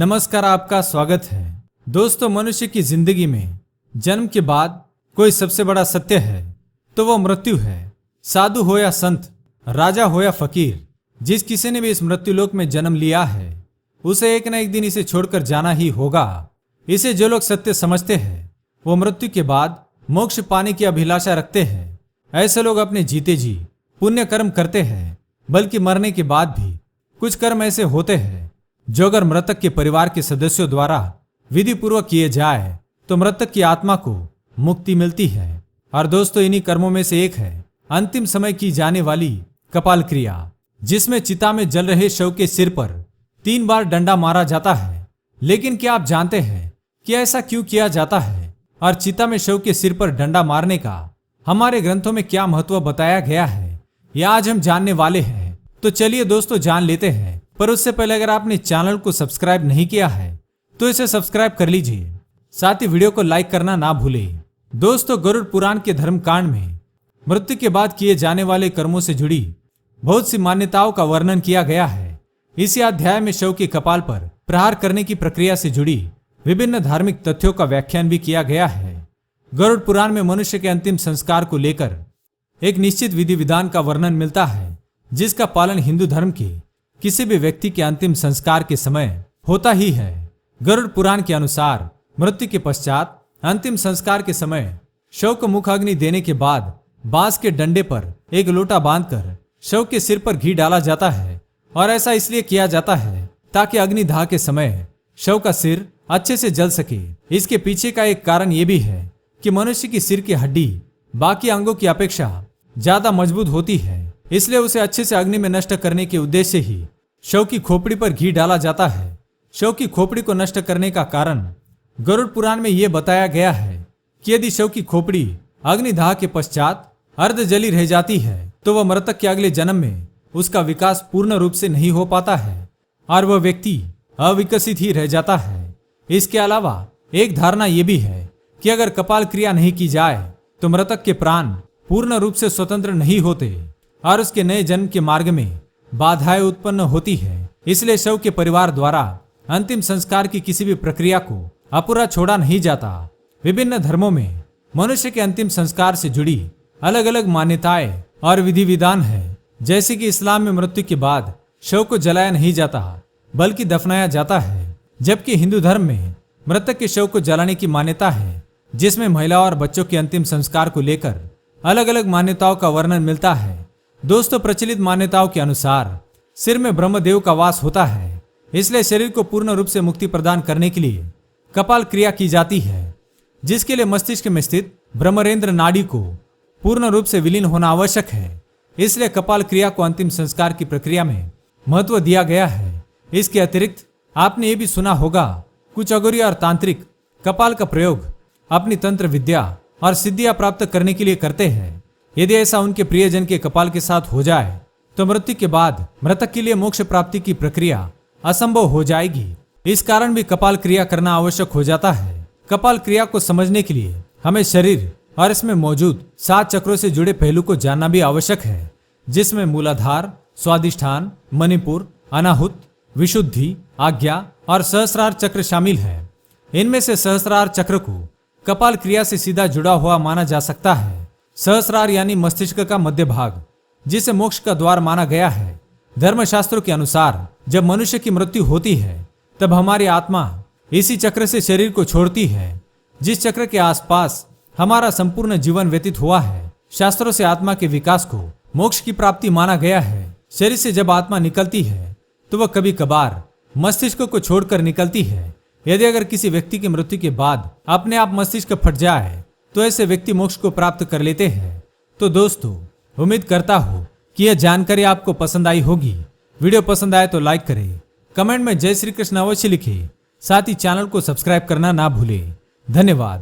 नमस्कार, आपका स्वागत है। दोस्तों, मनुष्य की जिंदगी में जन्म के बाद कोई सबसे बड़ा सत्य है तो वो मृत्यु है। साधु हो या संत, राजा हो या फकीर, जिस किसी ने भी इस मृत्युलोक में जन्म लिया है उसे एक न एक दिन इसे छोड़कर जाना ही होगा। इसे जो लोग सत्य समझते हैं वो मृत्यु के बाद मोक्ष पाने की अभिलाषा रखते हैं। ऐसे लोग अपने जीते जी पुण्य कर्म करते हैं, बल्कि मरने के बाद भी कुछ कर्म ऐसे होते हैं जो अगर मृतक के परिवार के सदस्यों द्वारा विधि पूर्वक किए जाए तो मृतक की आत्मा को मुक्ति मिलती है। और दोस्तों, इन्हीं कर्मों में से एक है अंतिम समय की जाने वाली कपाल क्रिया, जिसमें चिता में जल रहे शव के सिर पर 3 बार डंडा मारा जाता है। लेकिन क्या आप जानते हैं कि ऐसा क्यों किया जाता है और चिता में शव के सिर पर डंडा मारने का हमारे ग्रंथों में क्या महत्व बताया गया है, यह आज हम जानने वाले हैं। तो चलिए दोस्तों, जान लेते हैं। पर उससे पहले अगर आपने चैनल को सब्सक्राइब नहीं किया है तो इसे सब्सक्राइब कर लीजिए, साथ ही वीडियो को लाइक करना ना भूलें। दोस्तों, गरुड़ पुराण के धर्म कांड में मृत्यु के बाद किए जाने वाले कर्मों से जुड़ी बहुत सी मान्यताओं का वर्णन किया गया है। इसी अध्याय में शव के कपाल पर प्रहार करने की प्रक्रिया से जुड़ी विभिन्न धार्मिक तथ्यों का व्याख्यान भी किया गया है। गरुड़ पुराण में मनुष्य के अंतिम संस्कार को लेकर एक निश्चित विधि विधान का वर्णन मिलता है, जिसका पालन हिंदू धर्म के किसी भी व्यक्ति के अंतिम संस्कार के समय होता ही है। गरुड़ पुराण के अनुसार मृत्यु के पश्चात अंतिम संस्कार के समय शव को मुखाग्नि देने के बाद बांस के डंडे पर एक लोटा बांधकर शव के सिर पर घी डाला जाता है। और ऐसा इसलिए किया जाता है ताकि अग्निदाह के समय शव का सिर अच्छे से जल सके। इसके पीछे का एक कारण यह भी है कि मनुष्य की सिर की हड्डी बाकी अंगों की अपेक्षा ज्यादा मजबूत होती है, इसलिए उसे अच्छे से अग्नि में नष्ट करने के उद्देश्य ही शव की खोपड़ी पर घी डाला जाता है। शव की खोपड़ी को नष्ट करने का कारण गरुड़ पुराण में यह बताया गया है कि यदि शव की खोपड़ी अग्निदाह के पश्चात अर्ध जली रह जाती है तो वह मृतक के अगले जन्म में उसका विकास पूर्ण रूप से नहीं हो पाता है और वह व्यक्ति अविकसित ही रह जाता है। इसके अलावा एक धारणा यह भी है कि अगर कपाल क्रिया नहीं की जाए तो मृतक के प्राण पूर्ण रूप से स्वतंत्र नहीं होते और उसके नए जन्म के मार्ग में बाधाएं उत्पन्न होती है। इसलिए शव के परिवार द्वारा अंतिम संस्कार की किसी भी प्रक्रिया को अपूरा छोड़ा नहीं जाता। विभिन्न धर्मों में मनुष्य के अंतिम संस्कार से जुड़ी अलग अलग मान्यताएं और विधि विधान है। जैसे कि इस्लाम में मृत्यु के बाद शव को जलाया नहीं जाता बल्कि दफनाया जाता है, जबकि हिंदू धर्म में मृतक के शव को जलाने की मान्यता है, जिसमें महिला और बच्चों के अंतिम संस्कार को लेकर अलग अलग मान्यताओं का वर्णन मिलता है। दोस्तों, प्रचलित मान्यताओं के अनुसार सिर में ब्रह्मदेव का वास होता है, इसलिए शरीर को पूर्ण रूप से मुक्ति प्रदान करने के लिए कपाल क्रिया की जाती है, जिसके लिए मस्तिष्क में स्थित ब्रह्मरेंद्र नाड़ी को पूर्ण रूप से विलीन होना आवश्यक है। इसलिए कपाल क्रिया को अंतिम संस्कार की प्रक्रिया में महत्व दिया गया है। इसके अतिरिक्त आपने ये भी सुना होगा, कुछ अघोरी और तांत्रिक कपाल का प्रयोग अपनी तंत्र विद्या और सिद्धियां प्राप्त करने के लिए करते हैं। यदि ऐसा उनके प्रियजन के कपाल के साथ हो जाए तो मृत्यु के बाद मृतक के लिए मोक्ष प्राप्ति की प्रक्रिया असंभव हो जाएगी। इस कारण भी कपाल क्रिया करना आवश्यक हो जाता है। कपाल क्रिया को समझने के लिए हमें शरीर और इसमें मौजूद 7 चक्रों से जुड़े पहलू को जानना भी आवश्यक है, जिसमें मूलाधार, स्वादिष्ठान, मणिपुर, अनाहुत, विशुद्धि, आज्ञा और सहस्रार चक्र शामिल है। इनमें से सहस्रार चक्र को कपाल क्रिया से सीधा जुड़ा हुआ माना जा सकता है। सहस्रार यानी मस्तिष्क का मध्य भाग, जिसे मोक्ष का द्वार माना गया है। धर्मशास्त्रों के अनुसार जब मनुष्य की मृत्यु होती है तब हमारी आत्मा इसी चक्र से शरीर को छोड़ती है, जिस चक्र के आसपास हमारा संपूर्ण जीवन व्यतीत हुआ है। शास्त्रों से आत्मा के विकास को मोक्ष की प्राप्ति माना गया है। शरीर से जब आत्मा निकलती है तो वह कभी कभार मस्तिष्क को छोड़कर निकलती है। यदि अगर किसी व्यक्ति की मृत्यु के बाद अपने आप मस्तिष्क फट जाए तो ऐसे व्यक्ति मोक्ष को प्राप्त कर लेते हैं। तो दोस्तों, उम्मीद करता हूँ कि यह जानकारी आपको पसंद आई होगी। वीडियो पसंद आए तो लाइक करें, कमेंट में जय श्री कृष्ण अवश्य लिखें, साथ ही चैनल को सब्सक्राइब करना ना भूलें। धन्यवाद।